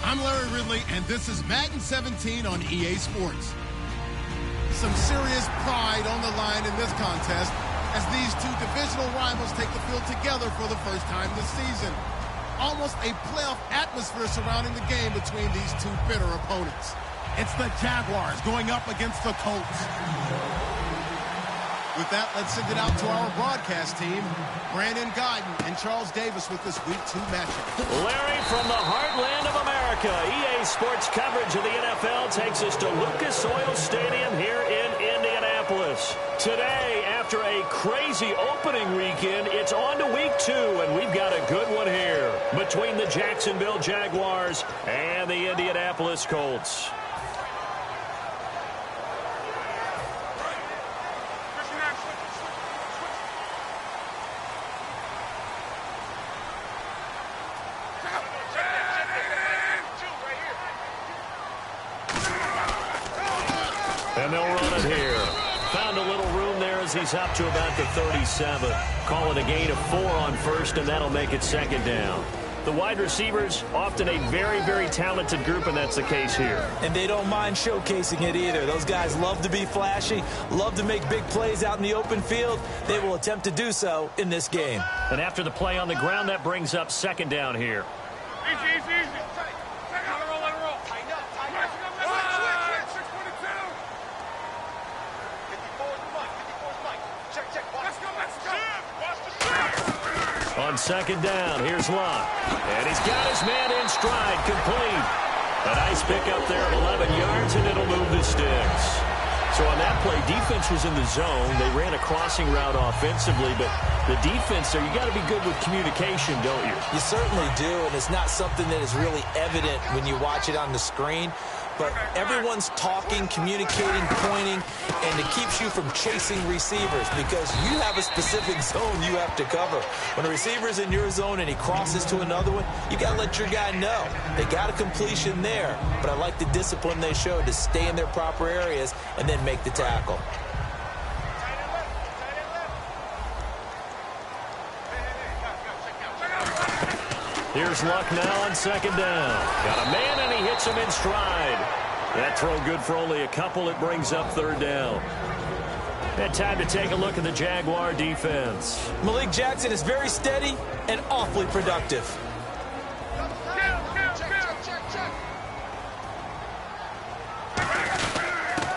I'm Larry Ridley, and this is Madden 17 on EA Sports. Some serious pride on the line in this contest as these two divisional rivals take the field together for the first time this season. Almost a playoff atmosphere surrounding the game between these two bitter opponents. It's the Jaguars going up against the Colts. With that, let's send it out to our broadcast team, Brandon Guyton and Charles Davis with this Week 2 matchup. Larry, from the heartland of America, EA Sports coverage of the NFL takes us to Lucas Oil Stadium here in Indianapolis. Today, after a crazy opening weekend, it's on to Week 2, and we've got a good one here between the Jacksonville Jaguars and the Indianapolis Colts. And they'll run it here. Found a little room there as he's up to about the 37. Call it a gain of 4 on first, and that'll make it second down. The wide receivers, often a very, very talented group, and that's the case here. And they don't mind showcasing it either. Those guys love to be flashy, love to make big plays out in the open field. They will attempt to do so in this game. And after the play on the ground, that brings up second down here. Easy, easy, easy. Let it roll. Tighten up. Switch. 54's the mic. Check. Let's go. Watch the shot. On second down, here's Luck. And he's got his man in stride, complete. A nice pickup there of 11 yards, and it'll move the sticks. So on that play, defense was in the zone. They ran a crossing route offensively, but the defense there, you got to be good with communication, don't you? You certainly do, and it's not something that is really evident when you watch it on the screen. But everyone's talking, communicating, pointing, and it keeps you from chasing receivers because you have a specific zone you have to cover. When a receiver's in your zone and he crosses to another one, you got to let your guy know. They got a completion there, but I like the discipline they showed to stay in their proper areas and then make the tackle. Here's Luck now on second down. Got a man, and he hits him in stride. That throw good for only a couple. It brings up third down. And time to take a look at the Jaguar defense. Malik Jackson is very steady and awfully productive.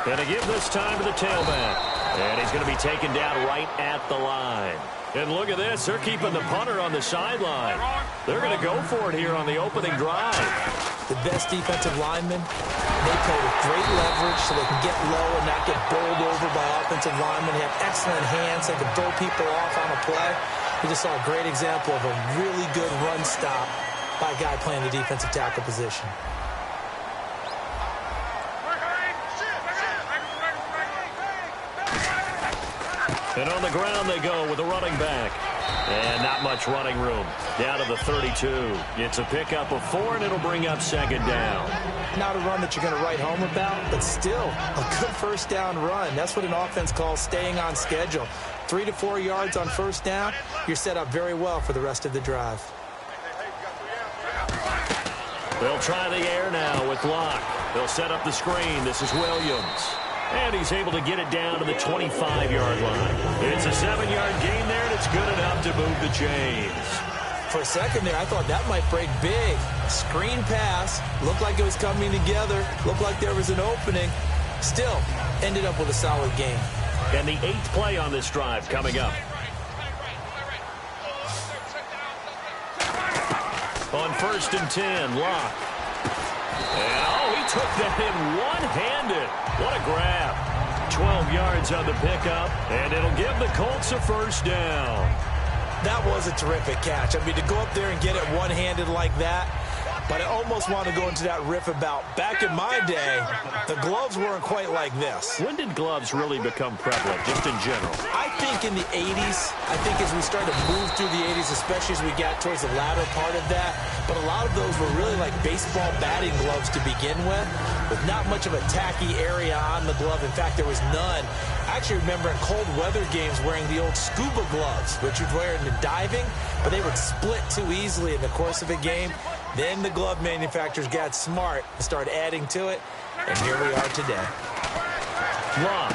And a give this time to the tailback. And he's going to be taken down right at the line. And look at this. They're keeping the punter on the sideline. They're going to go for it here on the opening drive. The best defensive linemen, they play with great leverage so they can get low and not get bowled over by offensive linemen. They have excellent hands. They can throw people off on a play. We just saw a great example of a really good run stop by a guy playing the defensive tackle position. And on the ground they go with a running back. And not much running room. Down to the 32. It's a pickup of 4, and it'll bring up second down. Not a run that you're going to write home about, but still a good first down run. That's what an offense calls staying on schedule. 3 to 4 yards on first down. You're set up very well for the rest of the drive. They'll try the air now with Locke. They'll set up the screen. This is Williams. And he's able to get it down to the 25-yard line. It's a 7-yard gain there, and it's good enough to move the chains. For a second there, I thought that might break big. Screen pass. Looked like it was coming together. Looked like there was an opening. Still, ended up with a solid game. And the 8th play on this drive coming up. On 1st and 10, Locke. And, oh, he took that in one-handed. What a grab. 12 yards on the pickup, and it'll give the Colts a first down. That was a terrific catch. I mean, to go up there and get it one-handed like that, but I almost want to go into that riff about back in my day, the gloves weren't quite like this. When did gloves really become prevalent, just in general? I think in the 80s. I think as we started to move through the 80s, especially as we got towards the latter part of that, but a lot of those were really like baseball batting gloves to begin with not much of a tacky area on the glove. In fact, there was none. I actually remember in cold weather games wearing the old scuba gloves, which you'd wear in the diving, but they would split too easily in the course of a game. Then the glove manufacturers got smart and started adding to it, and here we are today. Long.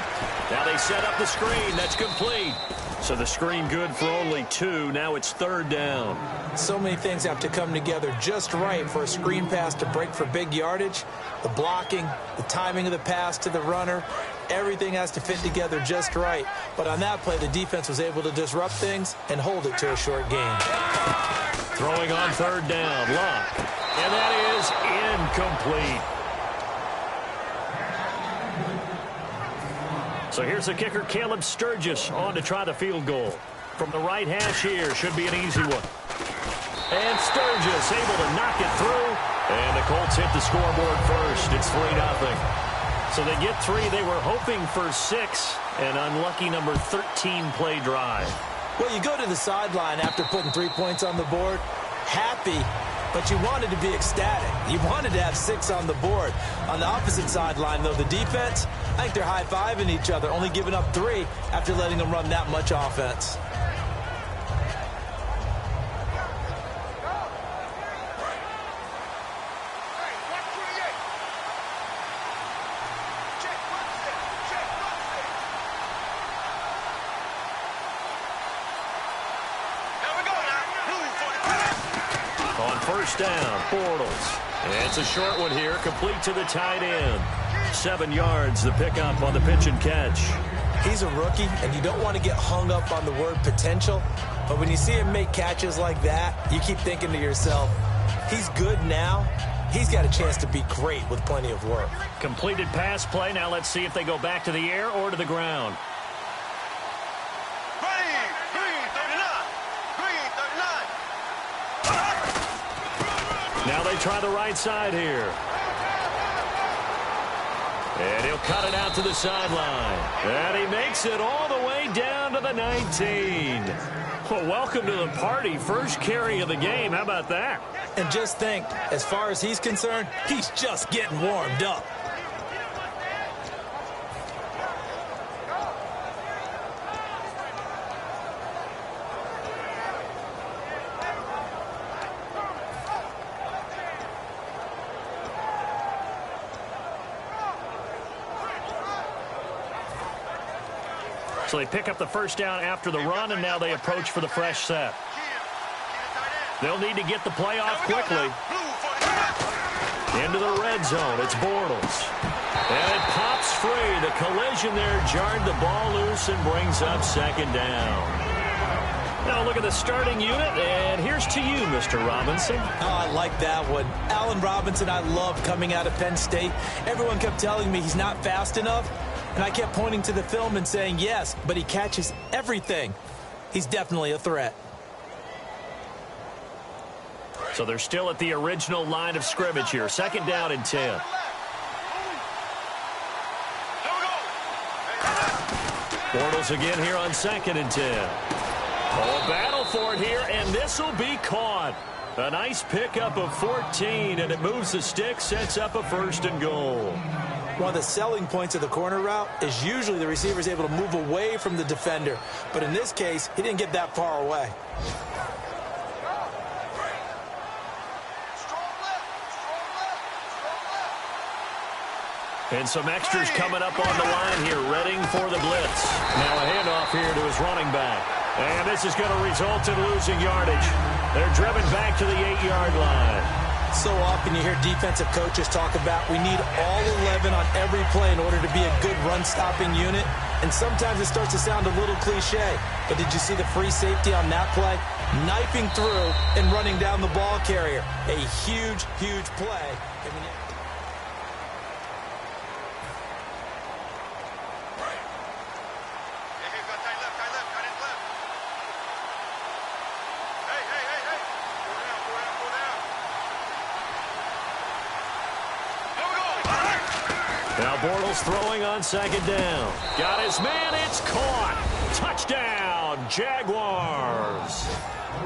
Now they set up the screen. That's complete. So the screen good for only 2. Now it's 3rd down. So many things have to come together just right for a screen pass to break for big yardage. The blocking, the timing of the pass to the runner, everything has to fit together just right. But on that play, the defense was able to disrupt things and hold it to a short gain. Throwing on 3rd down, Locke. And that is incomplete. So here's the kicker, Caleb Sturgis, on to try the field goal. From the right hash here, should be an easy one. And Sturgis able to knock it through. And the Colts hit the scoreboard first. It's 3-0. So they get 3. They were hoping for 6. An unlucky number 13 play drive. Well, you go to the sideline after putting 3 points on the board, happy, but you wanted to be ecstatic. You wanted to have 6 on the board. On the opposite sideline, though, the defense, I think they're high-fiving each other, only giving up 3 after letting them run that much offense. Down, Bortles. And it's a short one here, complete to the tight end. 7 yards, the pickup on the pitch and catch. He's a rookie, and you don't want to get hung up on the word potential, but when you see him make catches like that, you keep thinking to yourself, he's good now. He's got a chance to be great with plenty of work. Completed pass play. Now let's see if they go back to the air or to the ground. Now they try the right side here. And he'll cut it out to the sideline. And he makes it all the way down to the 19. Well, welcome to the party. First carry of the game. How about that? And just think, as far as he's concerned, he's just getting warmed up. So they pick up the first down after the run, and now they approach for the fresh set. They'll need to get the play off quickly. Into the red zone. It's Bortles. And it pops free. The collision there jarred the ball loose and brings up 2nd down. Now look at the starting unit, and here's to you, Mr. Robinson. Oh, I like that one. Allen Robinson, I love coming out of Penn State. Everyone kept telling me he's not fast enough, and I kept pointing to the film and saying, yes, but he catches everything. He's definitely a threat. So they're still at the original line of scrimmage here. 2nd down and 10. Bortles again here on 2nd and 10. Oh, a battle for it here, and this will be caught. A nice pickup of 14, and it moves the stick, sets up a 1st and goal. One of the selling points of the corner route is usually the receiver is able to move away from the defender. But in this case, he didn't get that far away. And some extras coming up on the line here, readying for the blitz. Now a handoff here to his running back. And this is going to result in losing yardage. They're driven back to the 8-yard line. So often you hear defensive coaches talk about we need all 11 on every play in order to be a good run-stopping unit. And sometimes it starts to sound a little cliche. But did you see the free safety on that play? Knifing through and running down the ball carrier. A huge, huge play. Now Bortles throwing on second down. Got his man. It's caught. Touchdown, Jaguars.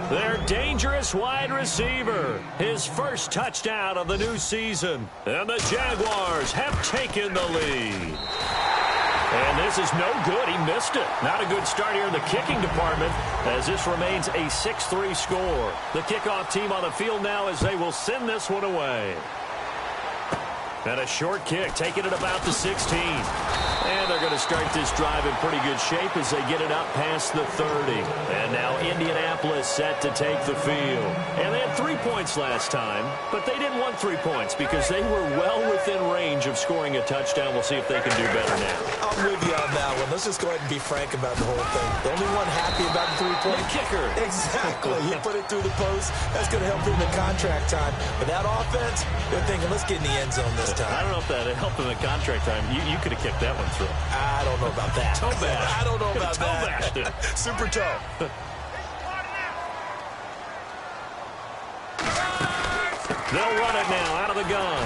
Their dangerous wide receiver. His first touchdown of the new season. And the Jaguars have taken the lead. And this is no good. He missed it. Not a good start here in the kicking department as this remains a 6-3 score. The kickoff team on the field now as they will send this one away. And a short kick, taking it about the 16. And they're going to start this drive in pretty good shape as they get it up past the 30. And now Indianapolis set to take the field. And they had 3 points last time, but they didn't want 3 points because they were well within range of scoring a touchdown. We'll see if they can do better now. I'm with you on that one. Let's just go ahead and be frank about the whole thing. The only one happy about the 3-point kicker. Exactly. He put it through the post. That's going to help him in contract time. But that offense, they're thinking, let's get in the end zone this time. I don't know if that helped in the contract time. You could have kicked that one through. I don't know about that. Toe bash. I don't know about that. Toe bashed. Super toe. They'll run it now out of the gun.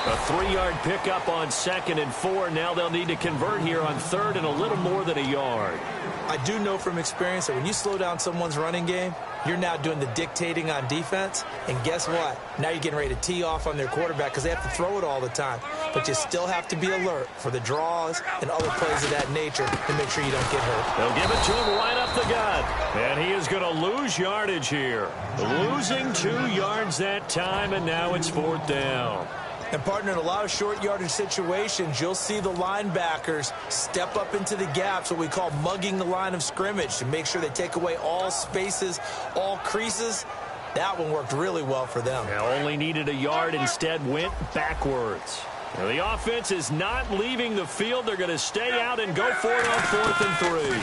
A 3-yard pickup on 2nd and 4. Now they'll need to convert here on 3rd and a little more than a yard. I do know from experience that when you slow down someone's running game, you're now doing the dictating on defense. And guess what? Now you're getting ready to tee off on their quarterback because they have to throw it all the time. But you still have to be alert for the draws and other plays of that nature to make sure you don't get hurt. They'll give it to him right up the gut. And he is going to lose yardage here. Losing 2 yards that time, and now it's 4th down. And, partner, in a lot of short yardage situations, you'll see the linebackers step up into the gaps, what we call mugging the line of scrimmage, to make sure they take away all spaces, all creases. That one worked really well for them. Now only needed a yard, instead went backwards. Now the offense is not leaving the field. They're going to stay out and go for it on 4th and 3.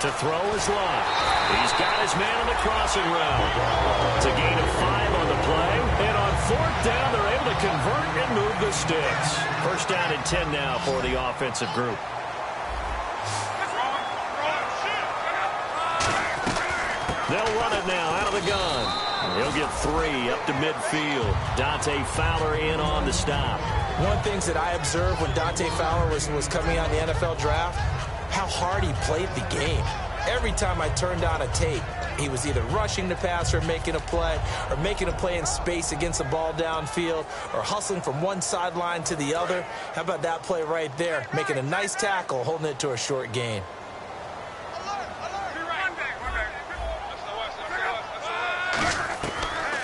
To throw is Lott. He's got his man on the crossing route. It's a gain of 5 on the play. And on 4th down, they're able to convert and move the sticks. 1st down and 10 now for the offensive group. They'll run it now out of the gun. He'll get 3 up to midfield. Dante Fowler in on the stop. One of the things that I observed when Dante Fowler was coming out in the NFL draft, how hard he played the game. Every time I turned on a tape, he was either rushing the passer, making a play, or making a play in space against the ball downfield, or hustling from one sideline to the other. How about that play right there? Making a nice tackle, holding it to a short gain.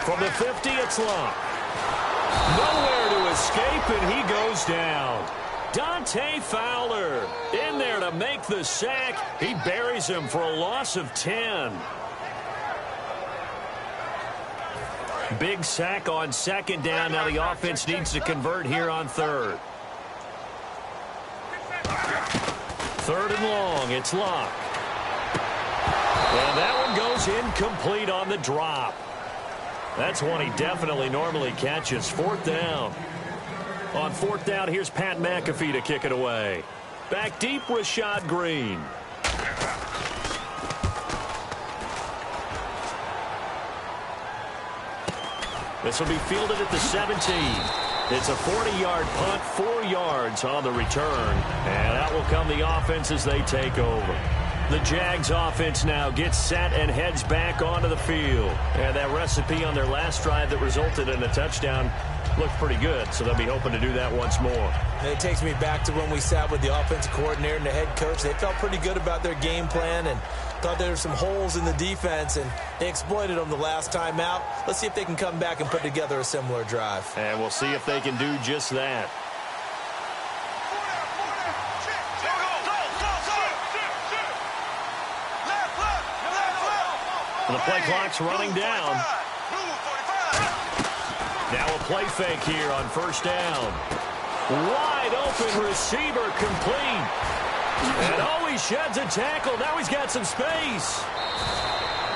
From the 50, it's Lott. Nowhere to escape, and he goes down. Dante Fowler in there to make the sack. He buries him for a loss of 10. Big sack on 2nd down. Now the offense needs to convert here on 3rd. 3rd and long. It's Lott. And that one goes incomplete on the drop. That's one he definitely normally catches. 4th down. On 4th down, here's Pat McAfee to kick it away. Back deep, Rashad Green. This will be fielded at the 17. It's a 40-yard punt, 4 yards on the return. And out will come the offense as they take over. The Jags offense now gets set and heads back onto the field. And that recipe on their last drive that resulted in a touchdown looked pretty good, so they'll be hoping to do that once more. And it takes me back to when we sat with the offensive coordinator and the head coach. They felt pretty good about their game plan and thought there were some holes in the defense, and they exploited them the last time out. Let's see if they can come back and put together a similar drive. And we'll see if they can do just that. And the play clock's running down. Now a play fake here on first down. Wide open receiver complete. And he sheds a tackle. Now he's got some space.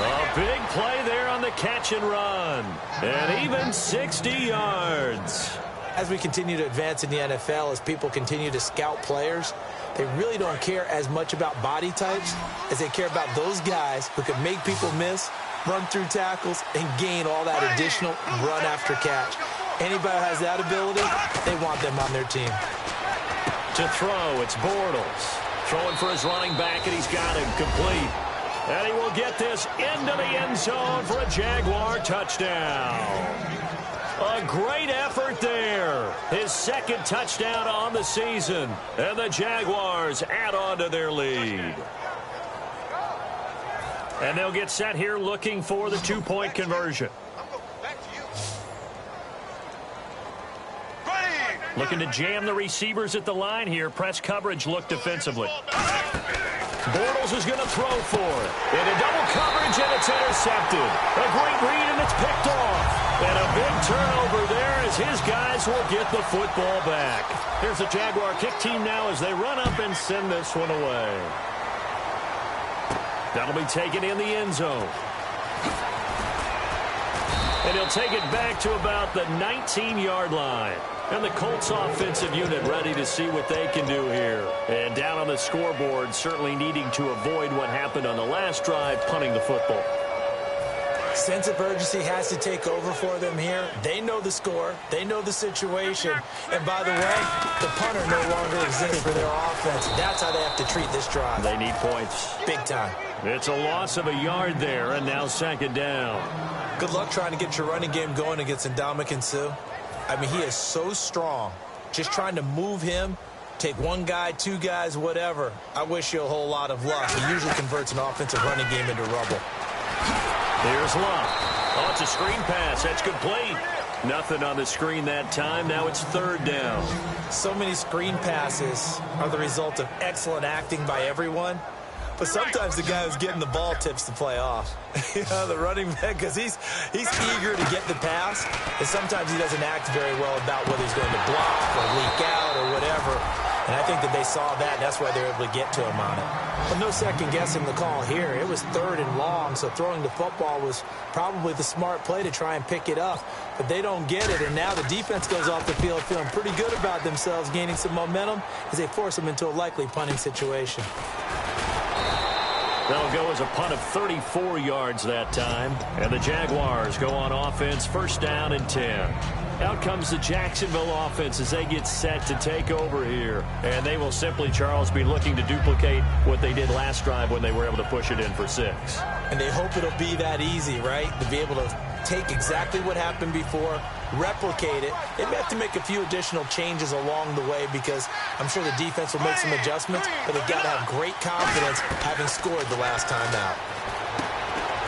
A big play there on the catch and run. And even 60 yards. As we continue to advance in the NFL, as people continue to scout players, they really don't care as much about body types as they care about those guys who can make people miss, run through tackles, and gain all that additional run after catch. Anybody who has that ability, they want them on their team. To throw, it's Bortles. Throwing for his running back, and he's got him complete. And he will get this into the end zone for a Jaguar touchdown. A great effort there. His second touchdown on the season. And the Jaguars add on to their lead. And they'll get set here looking for the two-point conversion. Looking to jam the receivers at the line here. Press coverage look defensively. Bortles is going to throw for it. Into double coverage, and it's intercepted. A great read, and it's picked off. And a big turnover there as his guys will get the football back. Here's the Jaguar kick team now as they run up and send this one away. That'll be taken in the end zone. And he'll take it back to about the 19-yard line. And the Colts offensive unit ready to see what they can do here. And down on the scoreboard, certainly needing to avoid what happened on the last drive, punting the football. Sense of urgency has to take over for them here. They know the score. They know the situation. And by the way, the punter no longer exists for their offense. That's how they have to treat this drive. They need points. Big time. It's a loss of a yard there, and now second down. Good luck trying to get your running game going against Ndamukong Suh. I mean, he is so strong. Just trying to move him, take one guy, two guys, whatever. I wish you a whole lot of luck. He usually converts an offensive running game into rubble. Here's Luck. Oh, it's a screen pass. That's complete. Nothing on the screen that time. Now it's third down. So many screen passes are the result of excellent acting by everyone. But sometimes the guy who's getting the ball tips the play off. You know, the running back, because he's eager to get the pass, and sometimes he doesn't act very well about whether he's going to block or leak out or whatever. And I think that they saw that, and that's why they were able to get to him on it. But no second-guessing the call here. It was third and long, so throwing the football was probably the smart play to try and pick it up. But they don't get it, and now the defense goes off the field feeling pretty good about themselves, gaining some momentum as they force them into a likely punting situation. That'll go as a punt of 34 yards that time. And the Jaguars go on offense, first down and 10. Out comes the Jacksonville offense as they get set to take over here. And they will simply, Charles, be looking to duplicate what they did last drive when they were able to push it in for 6. And they hope it'll be that easy, right? To be able to take exactly what happened before, replicate it. They may have to make a few additional changes along the way because I'm sure the defense will make some adjustments, but they've got to have great confidence having scored the last time out.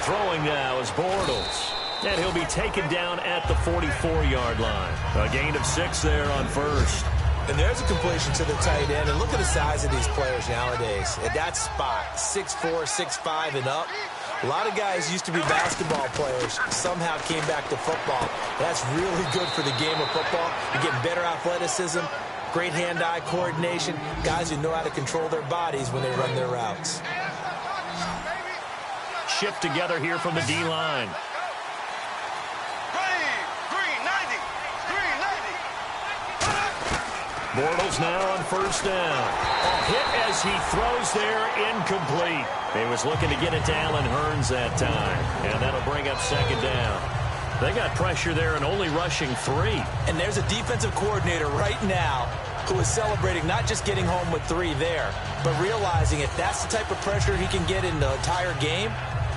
Throwing now is Bortles. And he'll be taken down at the 44-yard line. A gain of 6 there on first. And there's a completion to the tight end. And look at the size of these players nowadays. At that spot, 6'4", 6'5", and up. A lot of guys used to be basketball players, somehow came back to football. That's really good for the game of football. You're getting better athleticism, great hand-eye coordination, guys who know how to control their bodies when they run their routes. Shift together here from the D-line. Bortles now on first down. A hit as he throws there, incomplete. He was looking to get it to Allen Hurns that time, and that'll bring up second down. They got pressure there and only rushing 3. And there's a defensive coordinator right now who is celebrating not just getting home with 3 there, but realizing if that's the type of pressure he can get in the entire game,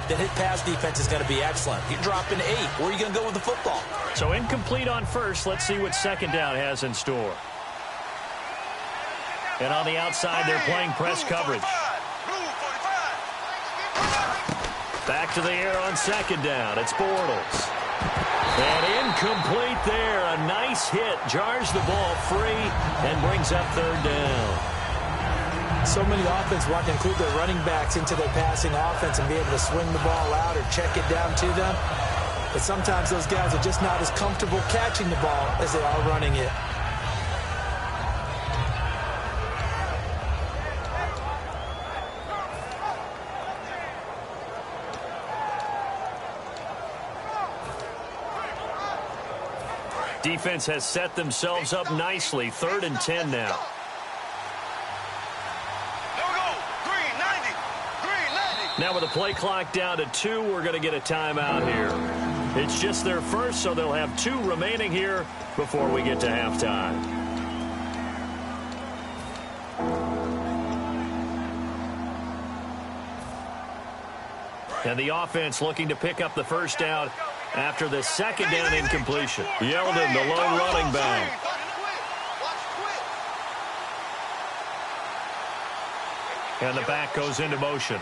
then his pass defense is going to be excellent. You're dropping 8. Where are you going to go with the football? So incomplete on first. Let's see what second down has in store. And on the outside, they're playing press coverage. Back to the air on second down. It's Bortles. And incomplete there. A nice hit. Jars the ball free and brings up third down. So many offenses want to include their running backs into their passing offense and be able to swing the ball out or check it down to them. but sometimes those guys are just not as comfortable catching the ball as they are running it. Defense has set themselves up nicely. 3rd and 10 now. Now with the play clock down to 2, we're going to get a timeout here. It's just their first, so they'll have 2 remaining here before we get to halftime. And the offense looking to pick up the first down after the second down incompletion. Yeldon, the lone running back. And the back goes into motion.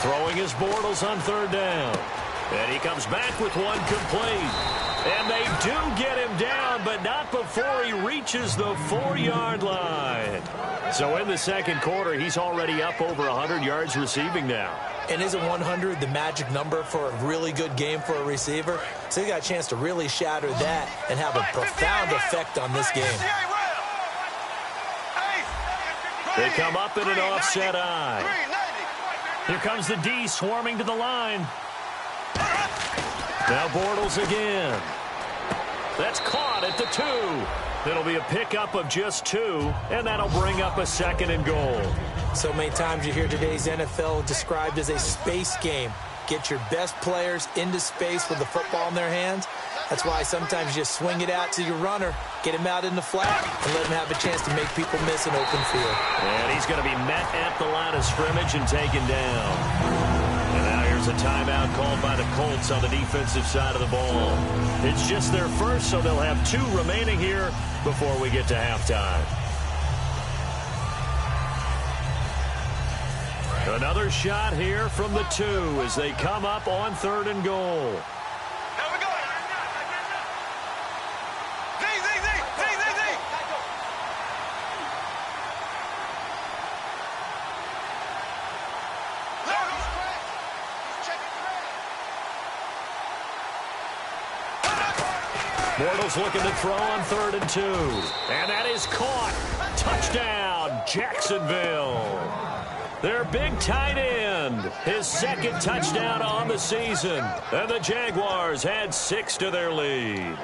Throwing his Bortles on 3rd down. And he comes back with one complete. And they do get him down, but not before he reaches the 4-yard line. So in the second quarter, he's already up over 100 yards receiving now. And isn't 100 the magic number for a really good game for a receiver? So he got a chance to really shatter that and have a profound effect on this game. They come up in an offset eye. Here comes the D swarming to the line. Now Bortles again. That's caught at the 2. It'll be a pickup of just 2, and that'll bring up a 2nd and goal. So many times you hear today's NFL described as a space game. Get your best players into space with the football in their hands. That's why sometimes you just swing it out to your runner, get him out in the flat, and let him have a chance to make people miss an open field. And he's going to be met at the line of scrimmage and taken down. And now here's a timeout called by the Colts on the defensive side of the ball. It's just their first, so they'll have 2 remaining here before we get to halftime. Another shot here from the 2 as they come up on 3rd and goal. Bortles looking to throw on 3rd and 2. And that is caught. Touchdown, Jacksonville. Their big tight end, his 2nd touchdown on the season. And the Jaguars add 6 to their lead.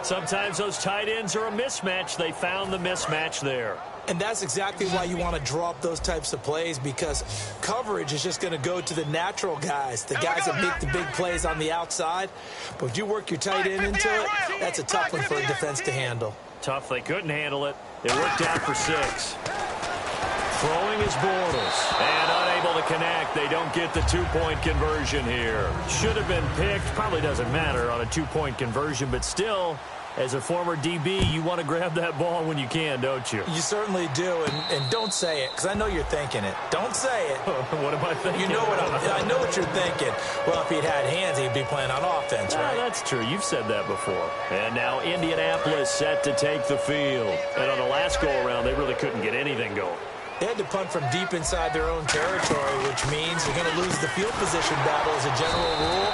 Sometimes those tight ends are a mismatch. They found the mismatch there. And that's exactly why you want to draw up those types of plays, because coverage is just going to go to the natural guys, the guys that make the big plays on the outside. But if you work your tight end into it, that's a tough one for a defense to handle. Tough. They couldn't handle it. It worked out for 6. Throwing his Bortles. And unable to connect. They don't get the 2-point conversion here. Should have been picked. Probably doesn't matter on a 2-point conversion, but still, as a former DB, you want to grab that ball when you can, don't you? You certainly do, and don't say it, because I know you're thinking it. Don't say it. What am I thinking? You know what I know what you're thinking. Well, if he'd had hands, he'd be playing on offense, right? That's true. You've said that before. And now Indianapolis set to take the field. And on the last go-around, they really couldn't get anything going. They had to punt from deep inside their own territory, which means they're going to lose the field position battle as a general rule.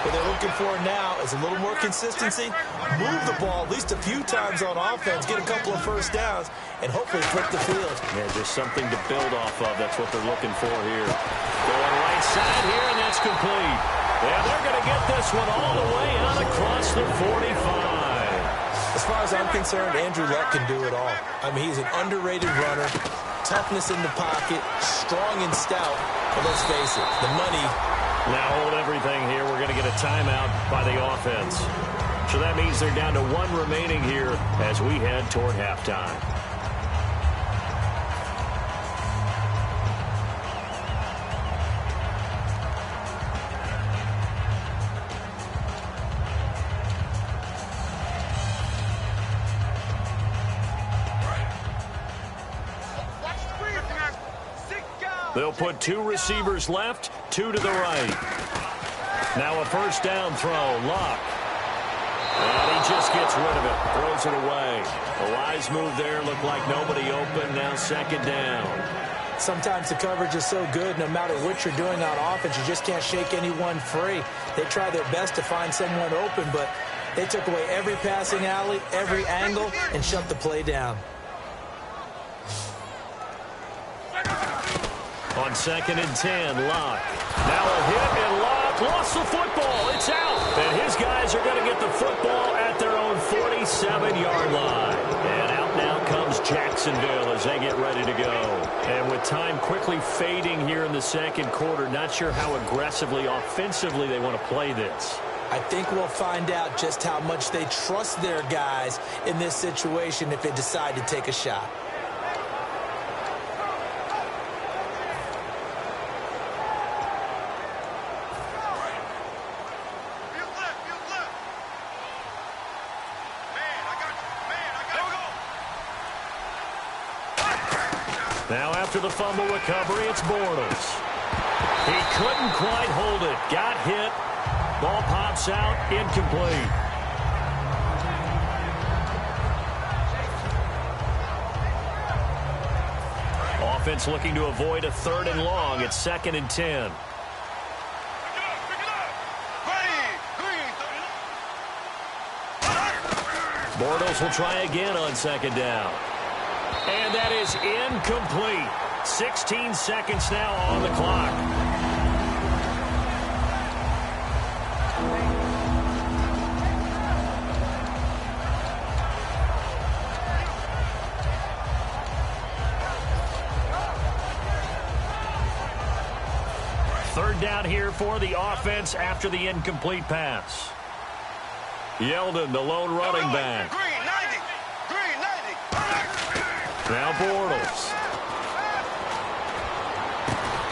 What they're looking for now is a little more consistency, move the ball at least a few times on offense, get a couple of first downs, and hopefully flip the field. Yeah, just something to build off of. That's what they're looking for here. Going right side here, and that's complete. And they're going to get this one all the way out across the 45. As far as I'm concerned, Andrew Luck can do it all. I mean, he's an underrated runner. Toughness in the pocket, strong and stout. But let's face it, the money. Now hold everything here. We're going to get a timeout by the offense. So that means they're down to 1 remaining here as we head toward halftime. They'll put 2 receivers left, 2 to the right. Now a first down throw, Luck. And he just gets rid of it, throws it away. A wise move there, looked like nobody open, now 2nd down. Sometimes the coverage is so good, no matter what you're doing on offense, you just can't shake anyone free. They try their best to find someone open, but they took away every passing alley, every angle, and shut the play down. On 2nd and 10, Locke. Now a hit, and Locke lost the football. It's out. And his guys are going to get the football at their own 47-yard line. And out now comes Jacksonville as they get ready to go. And with time quickly fading here in the second quarter, not sure how aggressively, offensively they want to play this. I think we'll find out just how much they trust their guys in this situation if they decide to take a shot. Now after the fumble recovery, it's Bortles. He couldn't quite hold it. Got hit. Ball pops out, incomplete. Offense looking to avoid a 3rd and long. It's 2nd and 10. Bortles will try again on 2nd down. And that is incomplete. 16 seconds now on the clock. Third down here for the offense after the incomplete pass. Yeldon, the lone running back. Now Bortles.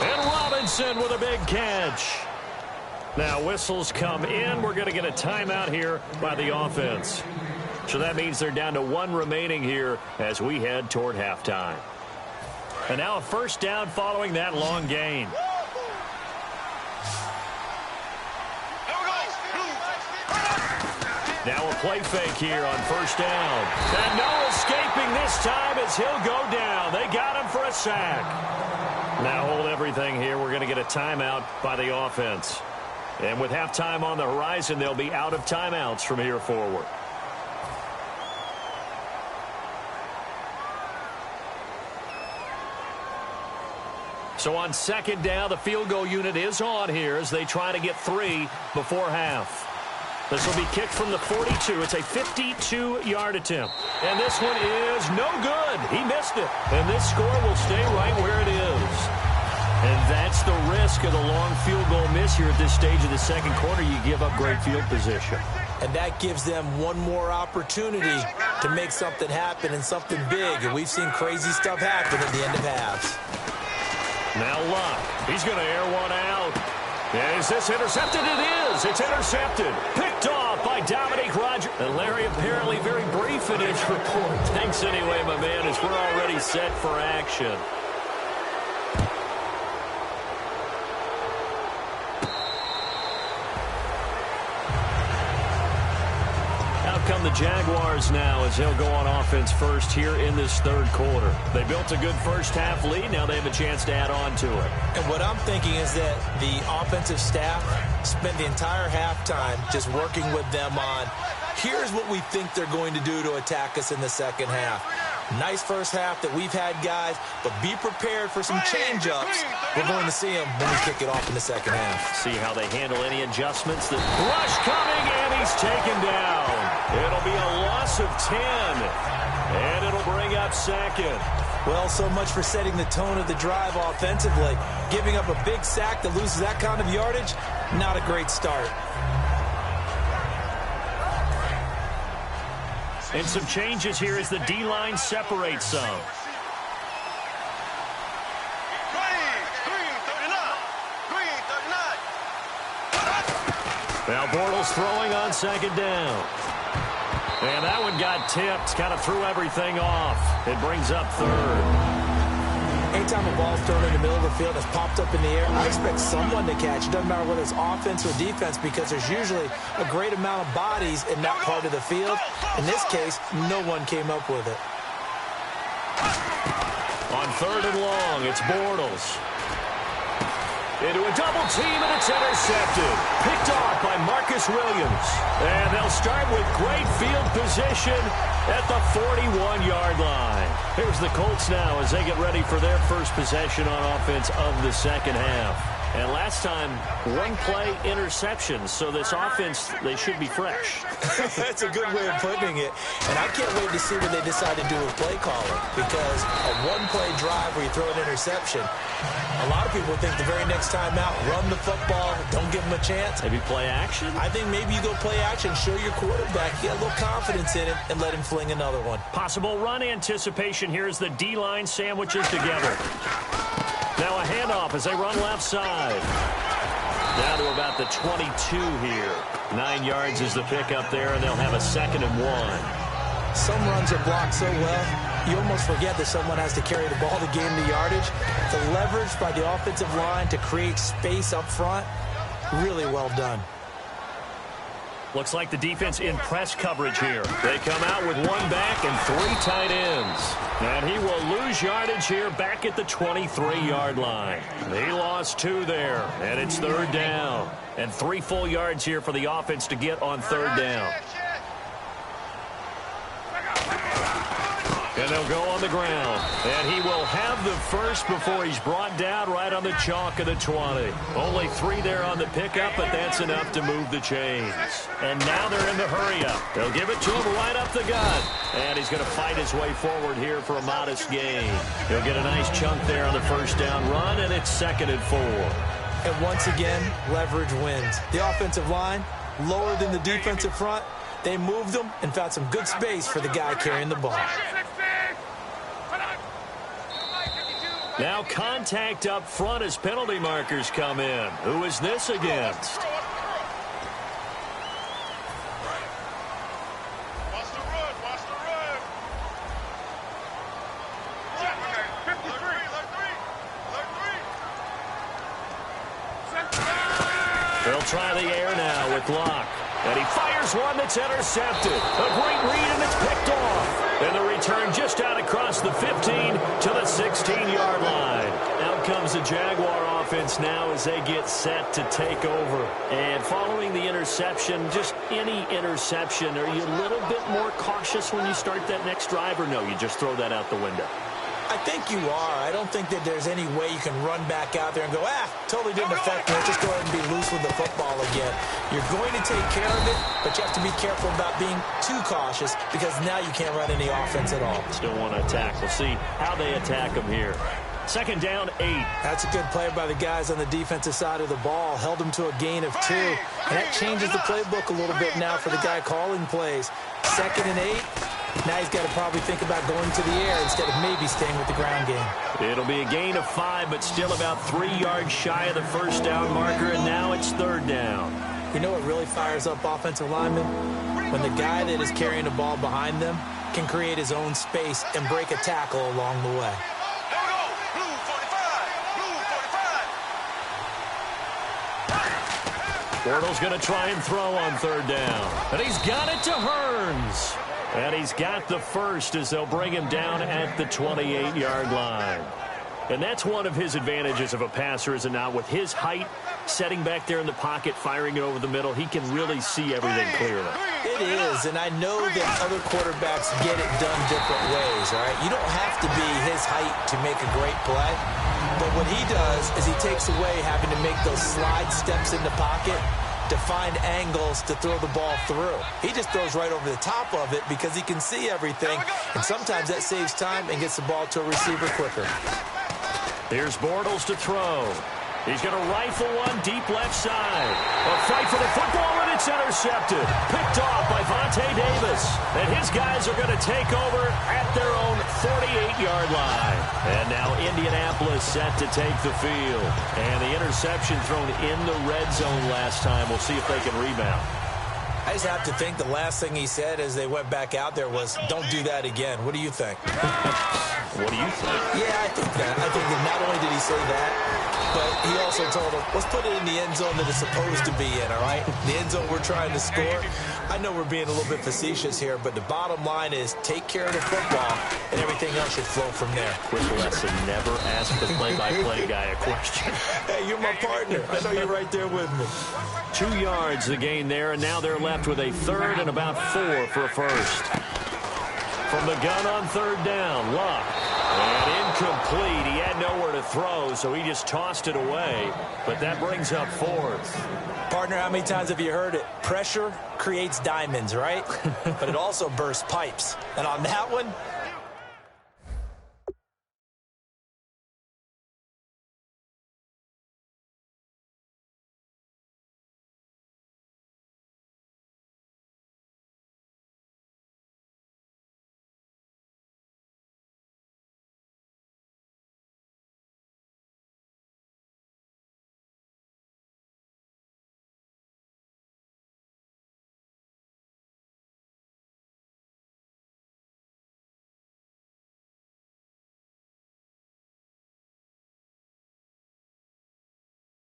And Robinson with a big catch. Now whistles come in. We're going to get a timeout here by the offense. So that means they're down to 1 remaining here as we head toward halftime. And now a first down following that long gain. Now a play fake here on first down. And no escaping this time as he'll go down. They got him for a sack. Now hold everything here. We're going to get a timeout by the offense. And with halftime on the horizon, they'll be out of timeouts from here forward. So on 2nd down, the field goal unit is on here as they try to get 3 before half. This will be kicked from the 42. It's a 52-yard attempt. And this one is no good. He missed it. And this score will stay right where it is. And that's the risk of the long field goal miss here at this stage of the second quarter. You give up great field position. And that gives them one more opportunity to make something happen and something big. And we've seen crazy stuff happen at the end of halves. Now Locke. He's going to air one out. Is this intercepted? It is. It's intercepted. Picked off by Dominique Rodgers. And Larry apparently very brief in his report. Thanks anyway, my man, as we're already set for action. Come the Jaguars now as they'll go on offense first here in this third quarter. They built a good first half lead. Now they have a chance to add on to it. And what I'm thinking is that the offensive staff spent the entire halftime just working with them on, here's what we think they're going to do to attack us in the second half. Nice first half that we've had, guys, but be prepared for some change-ups. We're going to see them when we kick it off in the second half. See how they handle any adjustments. The rush coming, and he's taken down. It'll be a loss of 10, and it'll bring up 2nd. Well, so much for setting the tone of the drive offensively. Giving up a big sack that loses that kind of yardage, not a great start. And some changes here as the D-line separates some. Now Bortles throwing on 2nd down. And that one got tipped, kind of threw everything off. It brings up 3rd. Anytime a ball's thrown in the middle of the field that's popped up in the air, I expect someone to catch. It doesn't matter whether it's offense or defense because there's usually a great amount of bodies in that part of the field. In this case, no one came up with it. On third and long. It's Bortles. Into a double team, and it's intercepted. Picked off by Marcus Williams. And they'll start with great field position at the 41-yard line. Here's the Colts now as they get ready for their first possession on offense of the second half. And last time, one-play interception. So this offense, they should be fresh. That's a good way of putting it. And I can't wait to see what they decide to do with play calling. Because a one-play drive where you throw an interception, a lot of people think the very next time out, run the football, don't give them a chance. Maybe play action? I think maybe you go play action, show your quarterback, get a little confidence in him, and let him fling another one. Possible run anticipation here as the D-line sandwiches together. Now a handoff as they run left side. Down to about the 22 here. 9 yards is the pickup there, and they'll have a 2nd and 1. Some runs are blocked so well, you almost forget that someone has to carry the ball to gain the yardage. The leverage by the offensive line to create space up front, really well done. Looks like the defense in press coverage here. They come out with one back and 3 tight ends. And he will lose yardage here back at the 23-yard line. He lost 2 there, and it's 3rd down. And 3 full yards here for the offense to get on 3rd down. And they'll go on the ground. And he will have the first before he's brought down right on the chalk of the 20. Only 3 there on the pickup, but that's enough to move the chains. And now they're in the hurry-up. They'll give it to him right up the gut. And he's going to fight his way forward here for a modest gain. He'll get a nice chunk there on the first down run, and it's 2nd and 4. And once again, leverage wins. The offensive line, lower than the defensive front. They moved them and found some good space for the guy carrying the ball. Now contact up front as penalty markers come in. Who is this against? They'll try the air now with Locke. And he fires one that's intercepted. A great read, and it's picked off. And the return just out across the 15 to the 16-yard line. Out comes the Jaguar offense now as they get set to take over. And following the interception, just any interception, are you a little bit more cautious when you start that next drive, or no, you just throw that out the window? I think you are. I don't think that there's any way you can run back out there and go, totally didn't affect me. Just go ahead and be loose with the football again. You're going to take care of it, but you have to be careful about being too cautious because now you can't run any offense at all. Still want to attack. We'll see how they attack them here. 2nd down, 8. That's a good play by the guys on the defensive side of the ball. Held them to a gain of 2. And that changes the playbook a little bit now for the guy calling plays. 2nd and 8. Now he's got to probably think about going to the air instead of maybe staying with the ground game. It'll be a gain of 5, but still about 3 yards shy of the first down marker, and now it's 3rd down. You know what really fires up offensive linemen? When the guy that is carrying the ball behind them can create his own space and break a tackle along the way. Bortles going to try and throw on 3rd down. And he's got it to Hearns. And he's got the first as they'll bring him down at the 28-yard line. And that's one of his advantages of a passer, is it not? With his height, setting back there in the pocket, firing it over the middle, he can really see everything clearly. It is, and I know that other quarterbacks get it done different ways, all right? You don't have to be his height to make a great play. But what he does is he takes away having to make those slide steps in the pocket to find angles to throw the ball through. He just throws right over the top of it because he can see everything, and sometimes that saves time and gets the ball to a receiver quicker. Here's Bortles to throw. He's going to rifle one deep left side. A fight for the football, and it's intercepted. Picked off by Vontae Davis. And his guys are going to take over at their own 48-yard line. And now Indianapolis set to take the field. And the interception thrown in the red zone last time. We'll see if they can rebound. I just have to think the last thing he said as they went back out there was, don't do that again. What do you think? What do you think? Yeah, I think that. I think that not only did he say that, but he also told him, let's put it in the end zone that it's supposed to be in, all right? The end zone we're trying to score. I know we're being a little bit facetious here, but the bottom line is take care of the football, and everything else should flow from there. Quick lesson, never ask the play-by-play guy a question. Hey, you're my partner. I know you're right there with me. 2 yards the gain there, and now they're left with a third and about 4 for a first. From the gun on third down, Luck. And incomplete. He had nowhere to throw, so he just tossed it away. But that brings up fourth. Partner, how many times have you heard it? Pressure creates diamonds, right? But it also bursts pipes. And on that one,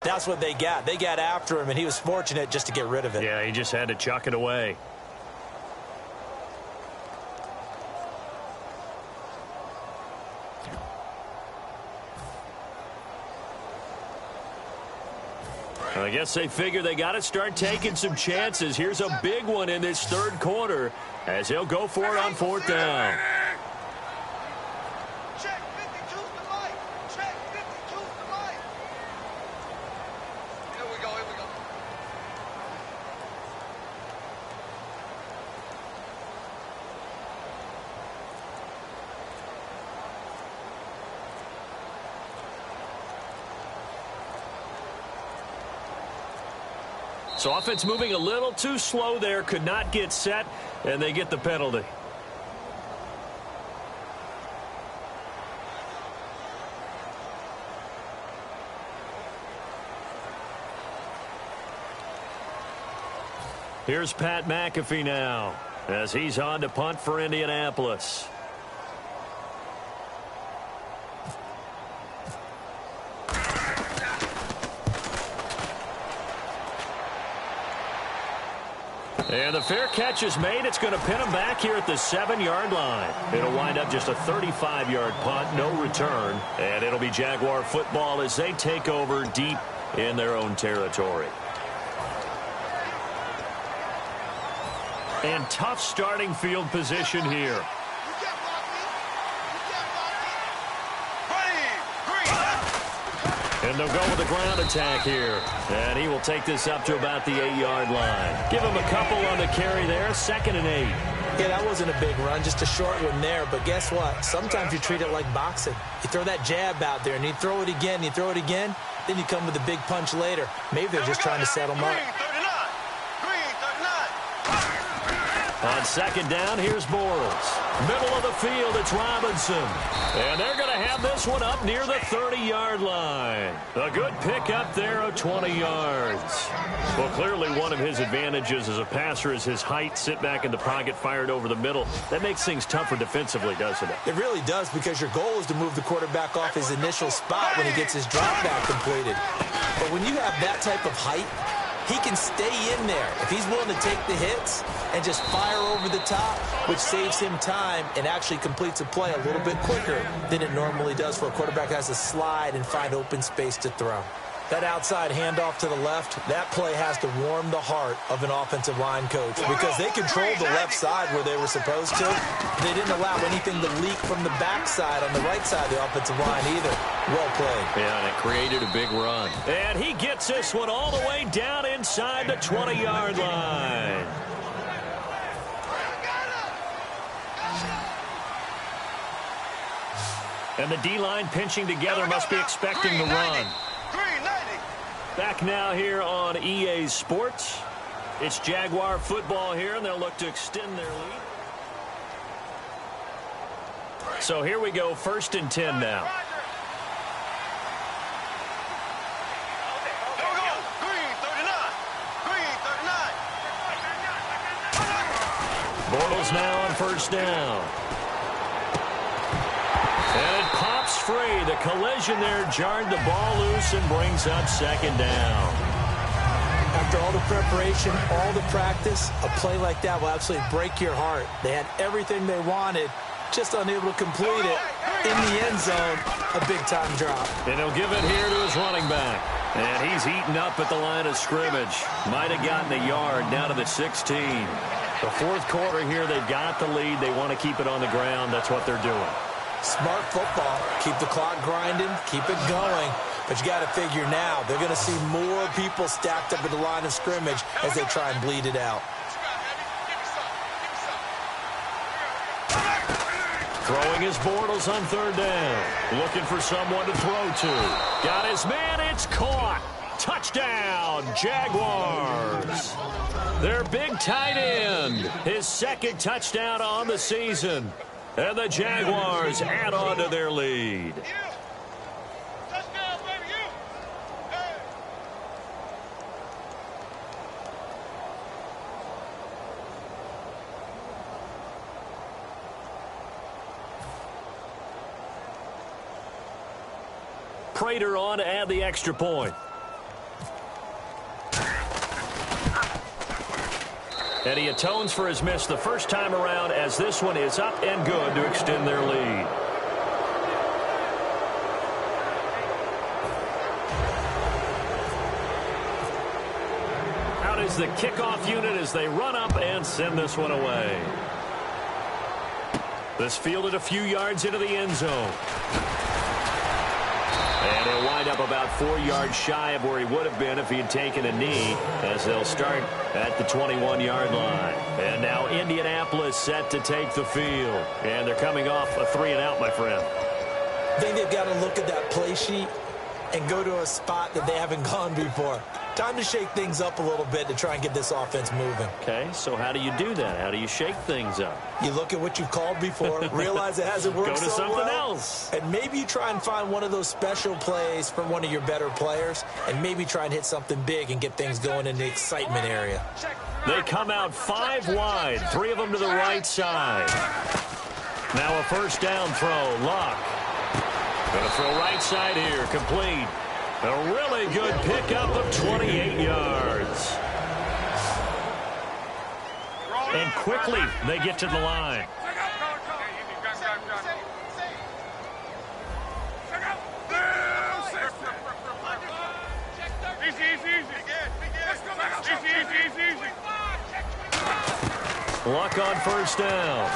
that's what they got. They got after him, and he was fortunate just to get rid of it. Yeah, he just had to chuck it away. I guess they figure they got to start taking some chances. Here's a big one in this third quarter as he'll go for it on fourth down. Check 52's the light. Check 52's the light. Here we go, here we go. So offense moving a little too slow there, could not get set, and they get the penalty. Here's Pat McAfee now as he's on to punt for Indianapolis. And the fair catch is made. It's going to pin him back here at the 7-yard line. It'll wind up just a 35-yard punt, no return. And it'll be Jaguar football as they take over deep in their own territory. And tough starting field position here. And they'll go with the ground attack here. And he will take this up to about the 8-yard line. Give him a couple on the carry there. 2nd and 8. Yeah, that wasn't a big run, just a short one there. But guess what? Sometimes you treat it like boxing. You throw that jab out there, and you throw it again, you throw it again, then you come with a big punch later. Maybe they're just trying to set him up. On 2nd down, here's Bortles. Middle of the field, it's Robinson. And they're going to have this one up near the 30-yard line. A good pick up there of 20 yards. Well, clearly one of his advantages as a passer is his height. Sit back in the pocket, fired over the middle. That makes things tougher defensively, doesn't it? It really does, because your goal is to move the quarterback off his initial spot when he gets his drop back completed. But when you have that type of height, he can stay in there if he's willing to take the hits and just fire over the top, which saves him time and actually completes a play a little bit quicker than it normally does for a quarterback that has to slide and find open space to throw. That outside handoff to the left, that play has to warm the heart of an offensive line coach, because they controlled the left side where they were supposed to. They didn't allow anything to leak from the backside on the right side of the offensive line either. Well played. Yeah, and it created a big run. And he gets this one all the way down inside the 20-yard line. And the D-line pinching together, must be expecting the run. Back now here on EA Sports. It's Jaguar football here, and they'll look to extend their lead. So here we go, 1st and 10 now. Bortles now on 1st down. free. The collision there jarred the ball loose and brings up second down. After all the preparation, all the practice, a play like that will absolutely break your heart. They had everything they wanted, just unable to complete it. In the end zone, a big-time drop. And he'll give it here to his running back. And he's eaten up at the line of scrimmage. Might have gotten a yard down to the 16. The fourth quarter here, they've got the lead. They want to keep it on the ground. That's what they're doing. Smart football. Keep the clock grinding. Keep it going. But you got to figure now, they're going to see more people stacked up at the line of scrimmage as they try and bleed it out. Throwing his Bortles on third down. Looking for someone to throw to. Got his man. It's caught. Touchdown, Jaguars. Their big tight end. His second touchdown on the season. And the Jaguars add on to their lead. Prater on to add the extra point. And he atones for his miss the first time around as this one is up and good to extend their lead. Out is the kickoff unit as they run up and send this one away. This fielded a few yards into the end zone. And he'll wind up about 4 yards shy of where he would have been if he had taken a knee, as they'll start at the 21-yard line. And now Indianapolis set to take the field. And they're coming off a 3-and-out, my friend. I think they've got to look at that play sheet and go to a spot that they haven't gone before. Time to shake things up a little bit to try and get this offense moving. Okay, so how do you do that? How do you shake things up? You look at what you've called before, realize it hasn't worked Go to so something well, else. and maybe you try and find one of those special plays from one of your better players, and maybe try and hit something big and get things going in the excitement area. They come out 5 wide, 3 of them to the right side. Now a first down throw, Luck. Going to throw right side here, complete. A really good pickup of 28 yards. And quickly, they get to the line. Luck on first down.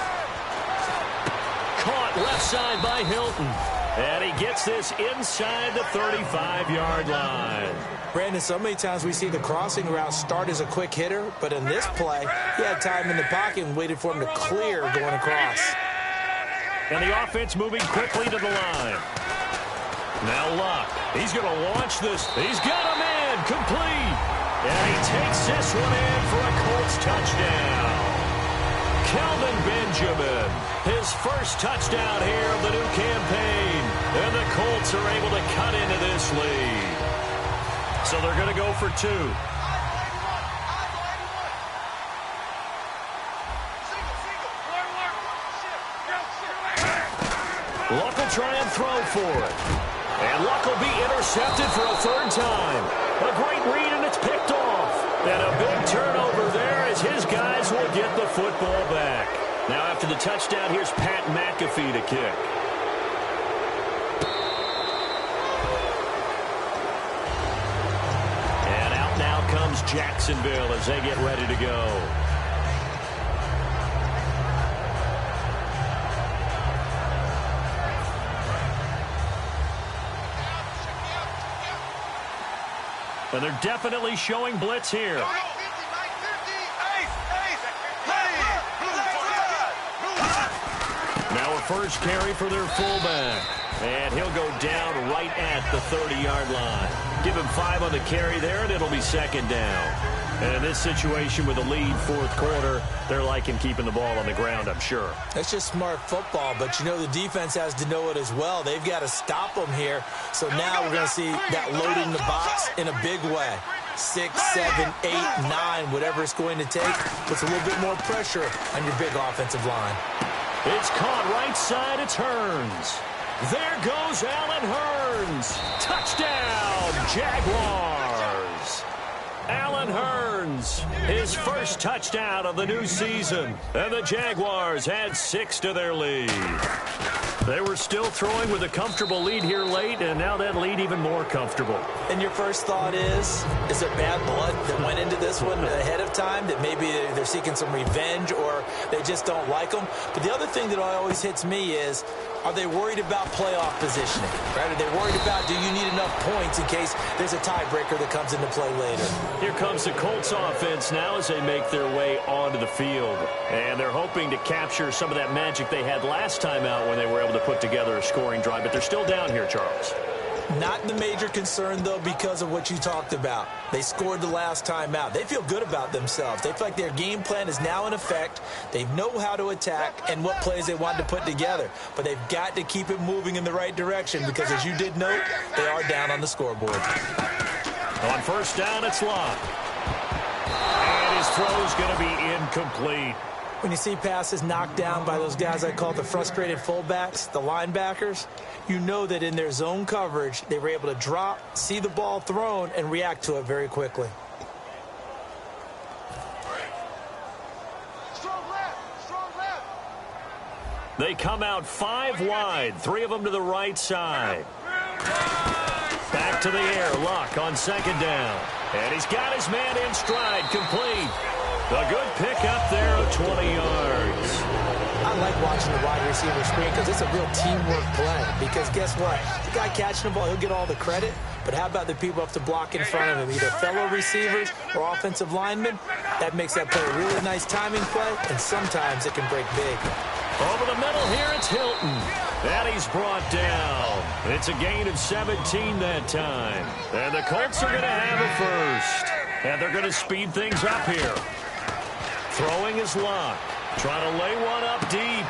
Caught left side by Hilton. And he gets this inside the 35-yard line. Brandon, so many times we see the crossing route start as a quick hitter, but in this play, he had time in the pocket and waited for him to clear going across. And the offense moving quickly to the line. Now Luck. He's going to launch this. He's got a man complete. And he takes this one in for a Colts touchdown. Kelvin Benjamin, his first touchdown here of the new campaign. And the Colts are able to cut into this lead. So they're going to go for 2. Luck will try and throw for it. And Luck will be intercepted for a 3rd time. A great read, and it's picked off. And a big turnover there as his guys will get the football back. Now after the touchdown, here's Pat McAfee to kick. And out now comes Jacksonville as they get ready to go. And they're definitely showing blitz here. Now a first carry for their fullback. And he'll go down right at the 30-yard line. Give him 5 on the carry there, and it'll be 2nd down. And in this situation with the lead 4th quarter, they're liking keeping the ball on the ground, I'm sure. That's just smart football, but you know the defense has to know it as well. They've got to stop them here. So now we're going to see that loading the box in a big way. 6, 7, 8, 9, whatever it's going to take, puts a little bit more pressure on your big offensive line. It's caught right side. It turns. There goes Allen Hurns. Touchdown, Jaguars. Allen Hurns, his first touchdown of the new season. And the Jaguars add 6 to their lead. They were still throwing with a comfortable lead here late, and now that lead even more comfortable. And your first thought is there bad blood that went into this one ahead of time, that maybe they're seeking some revenge or they just don't like them? But the other thing that always hits me is, are they worried about playoff positioning? Right? Are they worried about, do you need enough points in case there's a tiebreaker that comes into play later? Here comes the Colts offense now as they make their way onto the field. And they're hoping to capture some of that magic they had last time out when they were able to put together a scoring drive. But they're still down here, Charles. Not the major concern, though, because of what you talked about. They scored the last time out. They feel good about themselves. They feel like their game plan is now in effect. They know how to attack and what plays they want to put together. But they've got to keep it moving in the right direction because, as you did note, they are down on the scoreboard. On first down, it's Locke. And his throw's going to be incomplete. When you see passes knocked down by those guys I call the frustrated fullbacks, the linebackers, you know that in their zone coverage, they were able to drop, see the ball thrown, and react to it very quickly. Strong left. Strong left. They come out 5 wide, 3 of them to the right side. Back to the air, Locke on second down. And he's got his man in stride, complete. A good pickup there of 20 yards. I like watching the wide receiver screen because it's a real teamwork play. Because guess what? The guy catching the ball, he'll get all the credit. But how about the people up to block in front of him, either fellow receivers or offensive linemen? That makes that play a really nice timing play, and sometimes it can break big. Over the middle here, it's Hilton. And he's brought down. It's a gain of 17 that time. And the Colts are going to have a first. And they're going to speed things up here. Throwing is Locke. Trying to lay one up deep.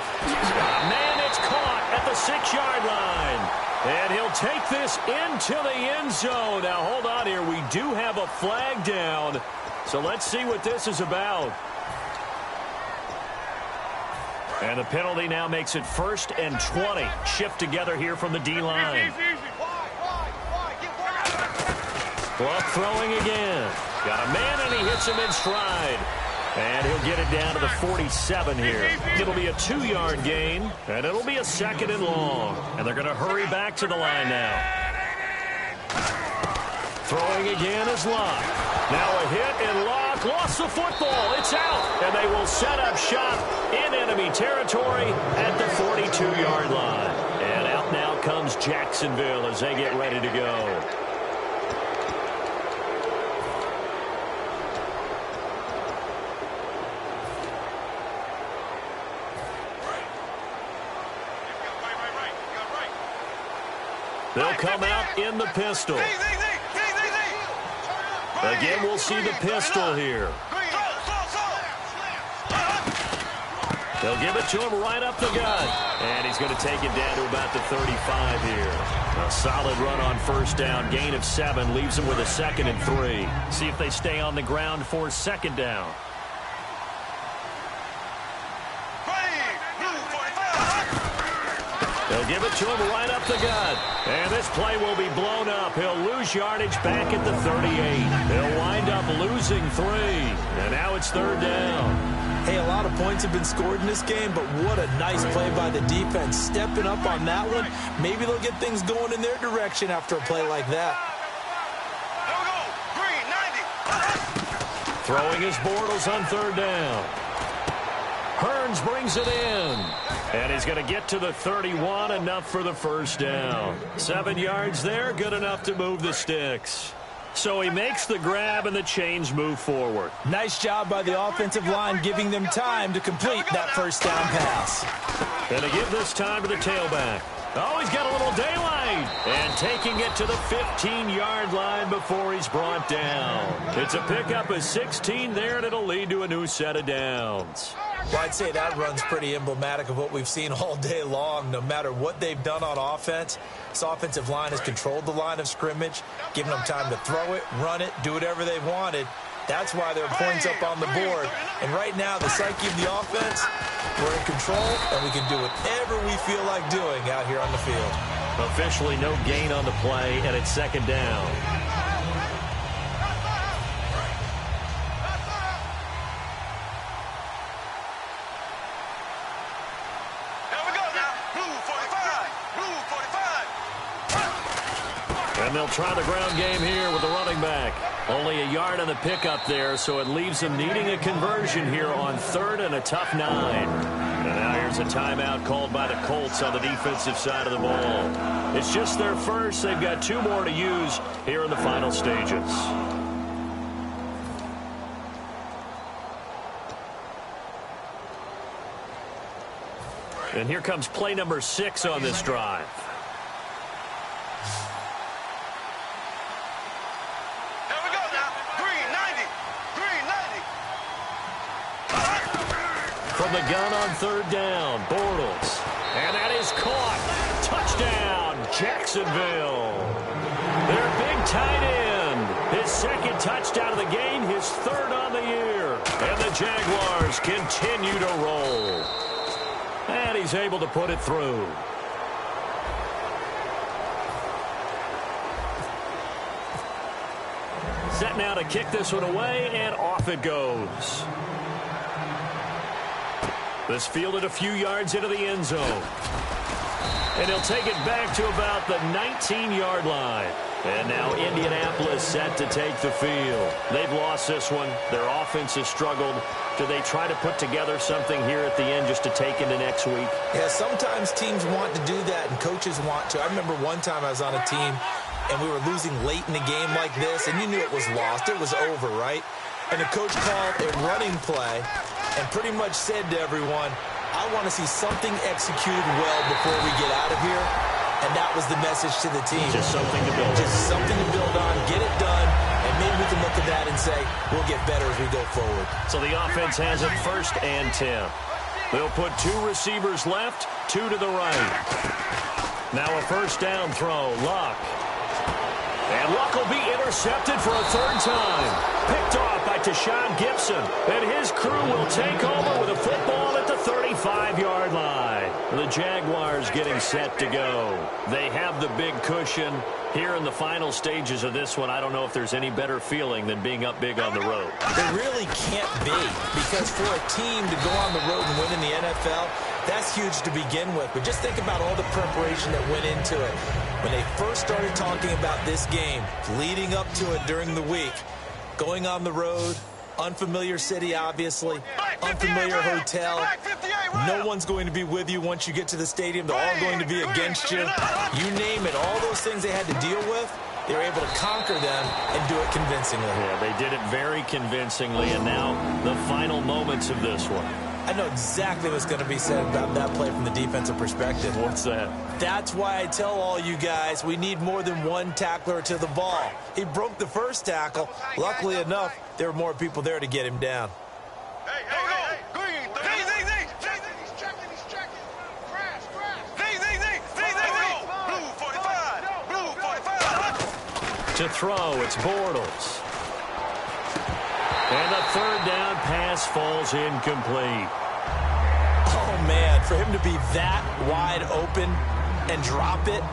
Man, it's caught at the 6-yard line. And he'll take this into the end zone. Now, hold on here. We do have a flag down. So let's see what this is about. And the penalty now makes it 1st and 20. Shift together here from the D-line. Clock throwing again. Got a man, and he hits him in stride. And he'll get it down to the 47 here. It'll be a 2-yard gain, and it'll be a 2nd and long. And they're going to hurry back to the line now. Throwing again is Locke. Now a hit, and Locke lost the football. It's out, and they will set up shop in enemy territory at the 42-yard line. And out now comes Jacksonville as they get ready to go. They'll come out in the pistol. Again, we'll see the pistol here. They'll give it to him right up the gut. And he's going to take it down to about the 35 here. A solid run on first down. Gain of 7 leaves them with a 2nd and 3. See if they stay on the ground for 2nd down. They'll give it to him right up the gut. And this play will be blown up. He'll lose yardage back at the 38. He'll wind up losing 3. And now it's 3rd down. Hey, a lot of points have been scored in this game, but what a nice play by the defense. Stepping up on that one. Maybe they'll get things going in their direction after a play like that. Throwing his Bortles on 3rd down. Hurns brings it in. And he's going to get to the 31, enough for the 1st down. 7 yards there, good enough to move the sticks. So he makes the grab and the chains move forward. Nice job by the offensive line giving them time to complete that 1st down pass. And to give this time to the tailback. Oh, he's got a little daylight. And taking it to the 15-yard line before he's brought down. It's a pickup of 16 there, and it'll lead to a new set of downs. Well, I'd say that run's pretty emblematic of what we've seen all day long. No matter what they've done on offense, this offensive line has controlled the line of scrimmage, given them time to throw it, run it, do whatever they wanted. That's why there are points up on the board. And right now, the psyche of the offense, we're in control, and we can do whatever we feel like doing out here on the field. Officially no gain on the play, and it's second down. And they'll try the ground game here with the running back. Only a yard on the pickup there, so it leaves them needing a conversion here on 3rd and a tough 9. And now here's a timeout called by the Colts on the defensive side of the ball. It's just their first. They've got 2 more to use here in the final stages. And here comes play number 6 on this drive. From the gun on 3rd down, Bortles. And that is caught. Touchdown, Jacksonville. Their big tight end. His 2nd touchdown of the game, his 3rd on the year. And the Jaguars continue to roll. And he's able to put it through. Set now to kick this one away, and off it goes. This fielded a few yards into the end zone. And he'll take it back to about the 19-yard line. And now Indianapolis set to take the field. They've lost this one. Their offense has struggled. Do they try to put together something here at the end just to take into next week? Yeah, sometimes teams want to do that and coaches want to. I remember one time I was on a team and we were losing late in the game like this, and you knew it was lost. It was over, right? And the coach called a running play and pretty much said to everyone, I want to see something executed well before we get out of here. And that was the message to the team. Just something to build on. Just something to build on, get it done, and maybe we can look at that and say, we'll get better as we go forward. So the offense has it 1st and 10. They'll put 2 receivers left, 2 to the right. Now a 1st down throw, Luck. And Luck will be intercepted for a 3rd time. Picked off by Tashawn Gibson. And his crew will take over with a football at the 35-yard line. The Jaguars getting set to go. They have the big cushion. Here in the final stages of this one, I don't know if there's any better feeling than being up big on the road. There really can't be, because for a team to go on the road and win in the NFL, that's huge to begin with. But just think about all the preparation that went into it. When they first started talking about this game, leading up to it during the week, going on the road, unfamiliar city, obviously, unfamiliar hotel. No one's going to be with you once you get to the stadium. They're all going to be against you. You name it, all those things they had to deal with, they were able to conquer them and do it convincingly. Yeah, they did it very convincingly, and now the final moments of this one. I know exactly what's going to be said about that play from the defensive perspective. What's that? That's why I tell all you guys we need more than one tackler to the ball. He broke the first tackle. Luckily enough, there were more people there to get him down. Hey, Green, he's checking. Crash. Blue 45. To throw, it's Bortles. And the 3rd down pass falls incomplete. Oh, man, for him to be that wide open and drop it,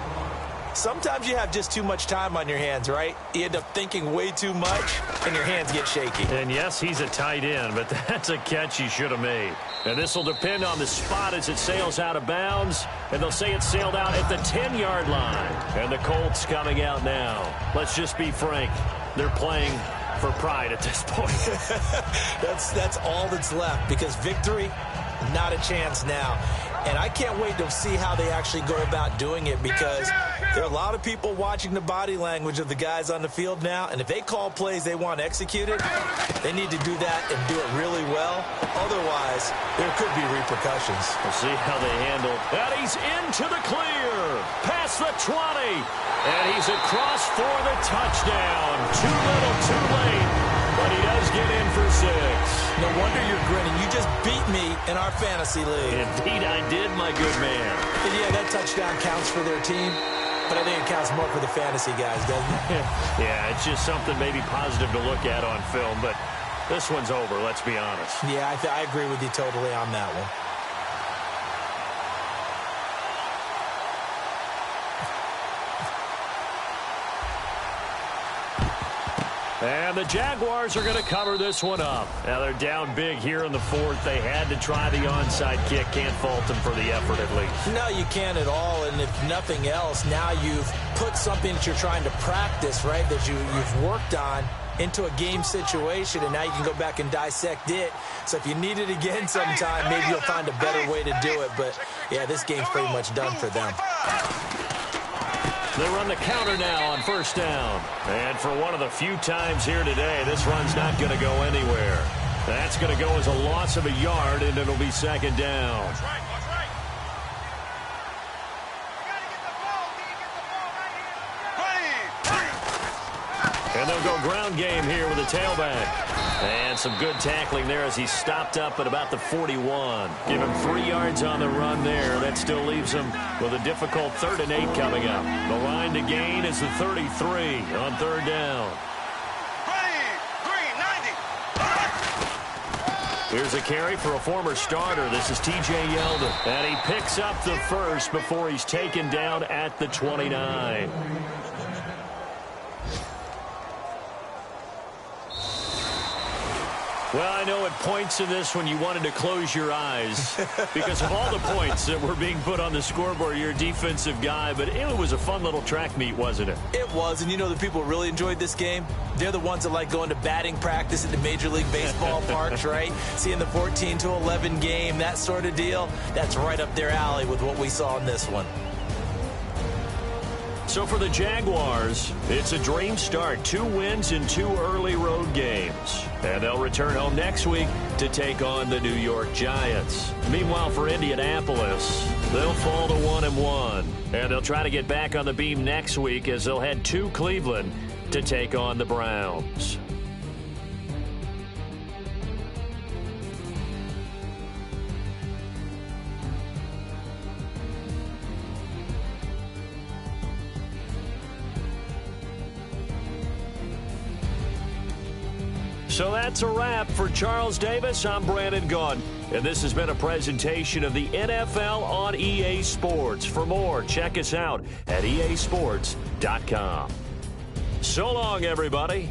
sometimes you have just too much time on your hands, right? You end up thinking way too much, and your hands get shaky. And yes, he's a tight end, but that's a catch he should have made. And this will depend on the spot as it sails out of bounds. And they'll say it sailed out at the 10-yard line. And the Colts coming out now. Let's just be frank. They're playing for pride at this point. That's all that's left, because victory, not a chance now. And I can't wait to see how they actually go about doing it, because there are a lot of people watching the body language of the guys on the field now, and if they call plays they want executed, they need to do that and do it really well. Otherwise, there could be repercussions. We'll see how they handle. And he's into the clear. Past the 20. And he's across for the touchdown. Too little, too late. But he does get in for 6. No wonder you're grinning. You just beat me in our fantasy league. Indeed I did, my good man. And yeah, that touchdown counts for their team. But I think it counts more for the fantasy guys, doesn't it? Yeah, it's just something maybe positive to look at on film, but this one's over, let's be honest. Yeah, I agree with you totally on that one. And the Jaguars are going to cover this one up. Now they're down big here in the fourth. They had to try the onside kick. Can't fault them for the effort at least. No, you can't at all. And if nothing else, now you've put something that you're trying to practice, right, that you've worked on into a game situation, and now you can go back and dissect it. So if you need it again sometime, maybe you'll find a better way to do it. But, yeah, this game's pretty much done for them. They run the counter now on first down. And for one of the few times here today, this run's not going to go anywhere. That's going to go as a loss of a yard, and it'll be second down. That's right. You got to get the ball. And they'll go ground game here with a tailback. And some good tackling there as he stopped up at about the 41. Give him 3 yards on the run there. That still leaves him with a difficult 3rd and 8 coming up. The line to gain is the 33 on third down. Here's a carry for a former starter. This is T.J. Yeldon. And he picks up the first before he's taken down at the 29. Well, I know at points in this when you wanted to close your eyes because of all the points that were being put on the scoreboard. You're a defensive guy, but it was a fun little track meet, wasn't it? It was, and you know the people who really enjoyed this game? They're the ones that like going to batting practice at the Major League Baseball parks, right? Seeing the 14-11 game, that sort of deal. That's right up their alley with what we saw in this one. So for the Jaguars, it's a dream start. 2 wins in 2 early road games. And they'll return home next week to take on the New York Giants. Meanwhile, for Indianapolis, they'll fall to 1-1. And they'll try to get back on the beam next week as they'll head to Cleveland to take on the Browns. So that's a wrap for Charles Davis. I'm Brandon Gaudin, and this has been a presentation of the NFL on EA Sports. For more, check us out at easports.com. So long, everybody.